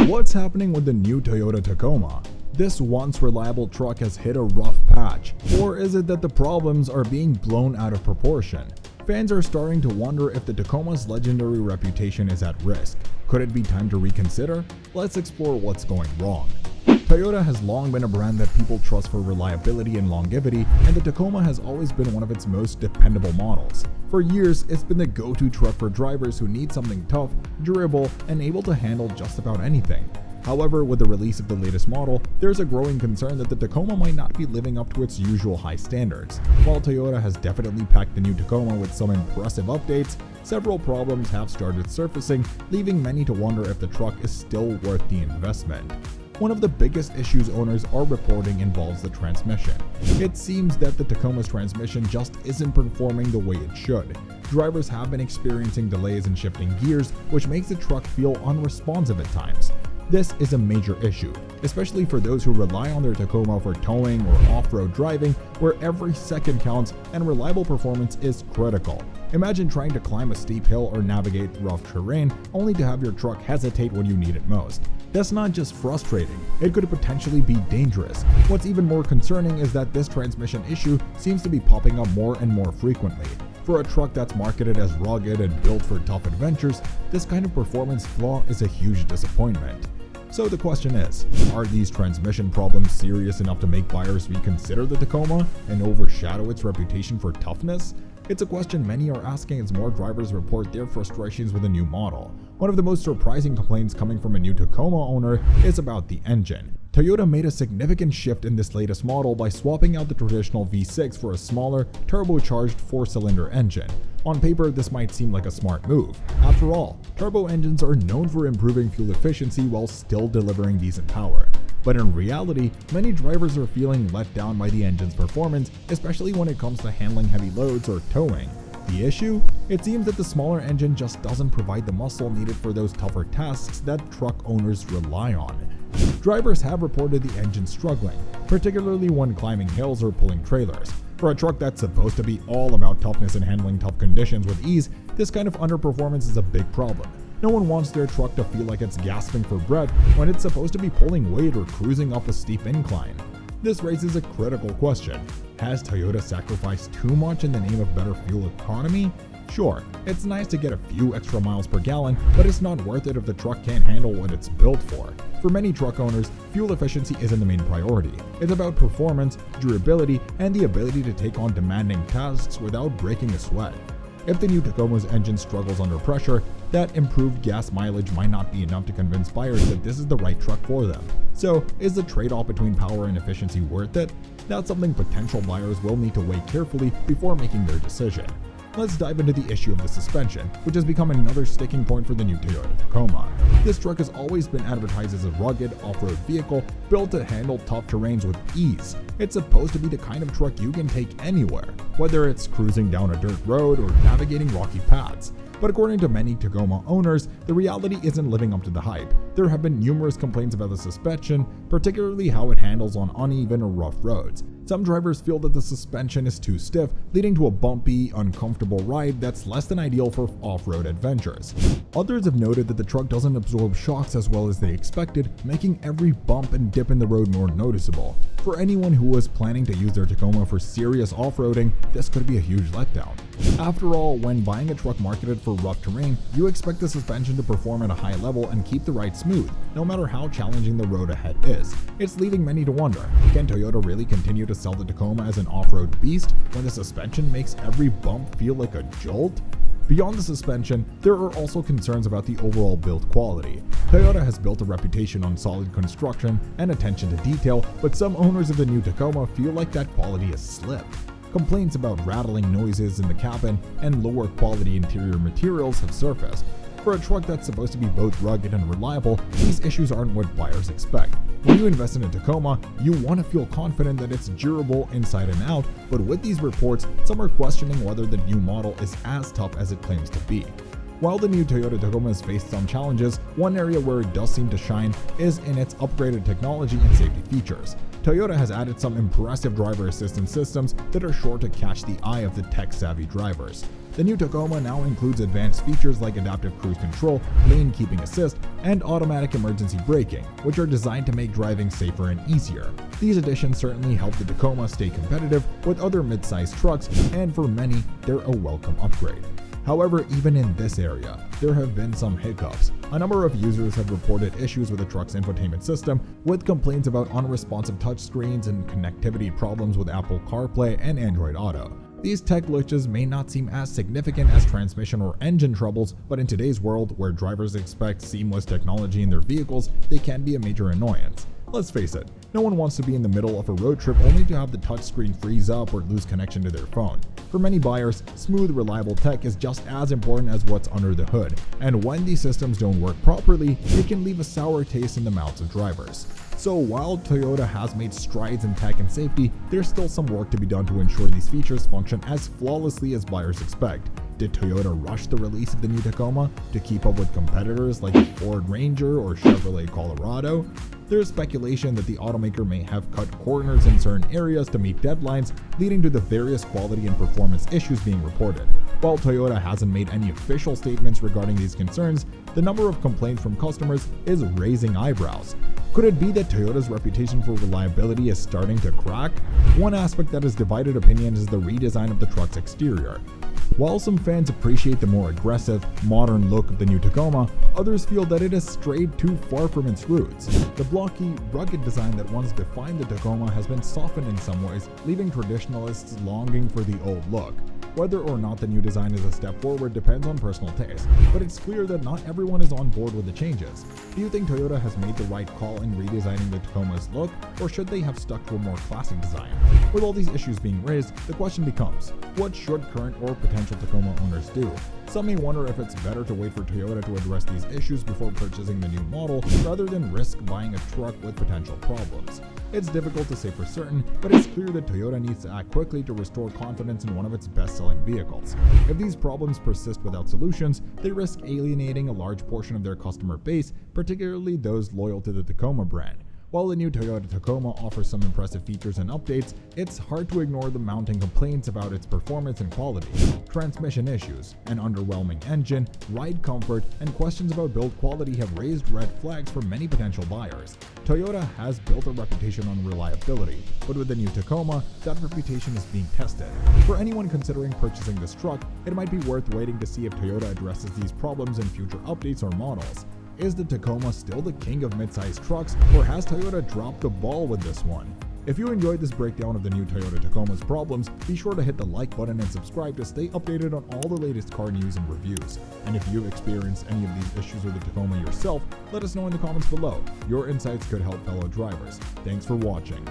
What's happening with the new Toyota Tacoma? This once reliable truck has hit a rough patch, or is it that the problems are being blown out of proportion? Fans are starting to wonder if the Tacoma's legendary reputation is at risk. Could it be time to reconsider? Let's explore what's going wrong. Toyota has long been a brand that people trust for reliability and longevity, and the Tacoma has always been one of its most dependable models. For years, it's been the go-to truck for drivers who need something tough, durable, and able to handle just about anything. However, with the release of the latest model, there's a growing concern that the Tacoma might not be living up to its usual high standards. While Toyota has definitely packed the new Tacoma with some impressive updates, several problems have started surfacing, leaving many to wonder if the truck is still worth the investment. One of the biggest issues owners are reporting involves the transmission. It seems that the Tacoma's transmission just isn't performing the way it should. Drivers have been experiencing delays in shifting gears, which makes the truck feel unresponsive at times. This is a major issue, especially for those who rely on their Tacoma for towing or off-road driving, where every second counts and reliable performance is critical. Imagine trying to climb a steep hill or navigate rough terrain only to have your truck hesitate when you need it most. That's not just frustrating, it could potentially be dangerous. What's even more concerning is that this transmission issue seems to be popping up more and more frequently. For a truck that's marketed as rugged and built for tough adventures, this kind of performance flaw is a huge disappointment. So the question is, are these transmission problems serious enough to make buyers reconsider the Tacoma and overshadow its reputation for toughness? It's a question many are asking as more drivers report their frustrations with the new model. One of the most surprising complaints coming from a new Tacoma owner is about the engine. Toyota made a significant shift in this latest model by swapping out the traditional V6 for a smaller, turbocharged 4-cylinder engine. On paper, this might seem like a smart move. After all, turbo engines are known for improving fuel efficiency while still delivering decent power. But in reality, many drivers are feeling let down by the engine's performance, especially when it comes to handling heavy loads or towing. The issue? It seems that the smaller engine just doesn't provide the muscle needed for those tougher tasks that truck owners rely on. Drivers have reported the engine struggling, particularly when climbing hills or pulling trailers. For a truck that's supposed to be all about toughness and handling tough conditions with ease, this kind of underperformance is a big problem. No one wants their truck to feel like it's gasping for breath when it's supposed to be pulling weight or cruising up a steep incline. This raises a critical question. Has Toyota sacrificed too much in the name of better fuel economy? Sure, it's nice to get a few extra miles per gallon, but it's not worth it if the truck can't handle what it's built for. For many truck owners, fuel efficiency isn't the main priority. It's about performance, durability, and the ability to take on demanding tasks without breaking a sweat. If the new Tacoma's engine struggles under pressure, that improved gas mileage might not be enough to convince buyers that this is the right truck for them. So, is the trade-off between power and efficiency worth it? That's something potential buyers will need to weigh carefully before making their decision. Let's dive into the issue of the suspension, which has become another sticking point for the new Toyota Tacoma. This truck has always been advertised as a rugged off-road vehicle built to handle tough terrains with ease. It's supposed to be the kind of truck you can take anywhere, whether it's cruising down a dirt road or navigating rocky paths. But according to many Tacoma owners, the reality isn't living up to the hype. There have been numerous complaints about the suspension, particularly how it handles on uneven or rough roads. Some drivers feel that the suspension is too stiff, leading to a bumpy, uncomfortable ride that's less than ideal for off-road adventures. Others have noted that the truck doesn't absorb shocks as well as they expected, making every bump and dip in the road more noticeable. For anyone who was planning to use their Tacoma for serious off-roading, this could be a huge letdown. After all, when buying a truck marketed for rough terrain, you expect the suspension to perform at a high level and keep the ride smooth, no matter how challenging the road ahead is. It's leaving many to wonder, can Toyota really continue to sell the Tacoma as an off-road beast when the suspension makes every bump feel like a jolt? Beyond the suspension, there are also concerns about the overall build quality. Toyota has built a reputation on solid construction and attention to detail, but some owners of the new Tacoma feel like that quality has slipped. Complaints about rattling noises in the cabin and lower quality interior materials have surfaced. For a truck that's supposed to be both rugged and reliable, these issues aren't what buyers expect. When you invest in a Tacoma, you want to feel confident that it's durable inside and out, but with these reports, some are questioning whether the new model is as tough as it claims to be. While the new Toyota Tacoma has faced some challenges, one area where it does seem to shine is in its upgraded technology and safety features. Toyota has added some impressive driver assistance systems that are sure to catch the eye of the tech-savvy drivers. The new Tacoma now includes advanced features like adaptive cruise control, lane keeping assist, and automatic emergency braking, which are designed to make driving safer and easier. These additions certainly help the Tacoma stay competitive with other mid-sized trucks, and for many, they're a welcome upgrade. However, even in this area, there have been some hiccups. A number of users have reported issues with the truck's infotainment system, with complaints about unresponsive touchscreens and connectivity problems with Apple CarPlay and Android Auto. These tech glitches may not seem as significant as transmission or engine troubles, but in today's world, where drivers expect seamless technology in their vehicles, they can be a major annoyance. Let's face it, no one wants to be in the middle of a road trip only to have the touchscreen freeze up or lose connection to their phone. For many buyers, smooth, reliable tech is just as important as what's under the hood, and when these systems don't work properly, it can leave a sour taste in the mouths of drivers. So while Toyota has made strides in tech and safety, there's still some work to be done to ensure these features function as flawlessly as buyers expect. Did Toyota rush the release of the new Tacoma to keep up with competitors like the Ford Ranger or Chevrolet Colorado? There is speculation that the automaker may have cut corners in certain areas to meet deadlines, leading to the various quality and performance issues being reported. While Toyota hasn't made any official statements regarding these concerns, the number of complaints from customers is raising eyebrows. Could it be that Toyota's reputation for reliability is starting to crack? One aspect that has divided opinions is the redesign of the truck's exterior. While some fans appreciate the more aggressive, modern look of the new Tacoma, others feel that it has strayed too far from its roots. The blocky, rugged design that once defined the Tacoma has been softened in some ways, leaving traditionalists longing for the old look. Whether or not the new design is a step forward depends on personal taste, but it's clear that not everyone is on board with the changes. Do you think Toyota has made the right call in redesigning the Tacoma's look, or should they have stuck to a more classic design? With all these issues being raised, the question becomes, what should current or potential Tacoma owners do? Some may wonder if it's better to wait for Toyota to address these issues before purchasing the new model, rather than risk buying a truck with potential problems. It's difficult to say for certain, but it's clear that Toyota needs to act quickly to restore confidence in one of its best-selling vehicles. If these problems persist without solutions, they risk alienating a large portion of their customer base, particularly those loyal to the Tacoma brand. While the new Toyota Tacoma offers some impressive features and updates, it's hard to ignore the mounting complaints about its performance and quality. Transmission issues, an underwhelming engine, ride comfort, and questions about build quality have raised red flags for many potential buyers. Toyota has built a reputation on reliability, but with the new Tacoma, that reputation is being tested. For anyone considering purchasing this truck, it might be worth waiting to see if Toyota addresses these problems in future updates or models. Is the Tacoma still the king of mid-sized trucks, or has Toyota dropped the ball with this one? If you enjoyed this breakdown of the new Toyota Tacoma's problems, be sure to hit the like button and subscribe to stay updated on all the latest car news and reviews. And if you've experienced any of these issues with the Tacoma yourself, let us know in the comments below. Your insights could help fellow drivers. Thanks for watching.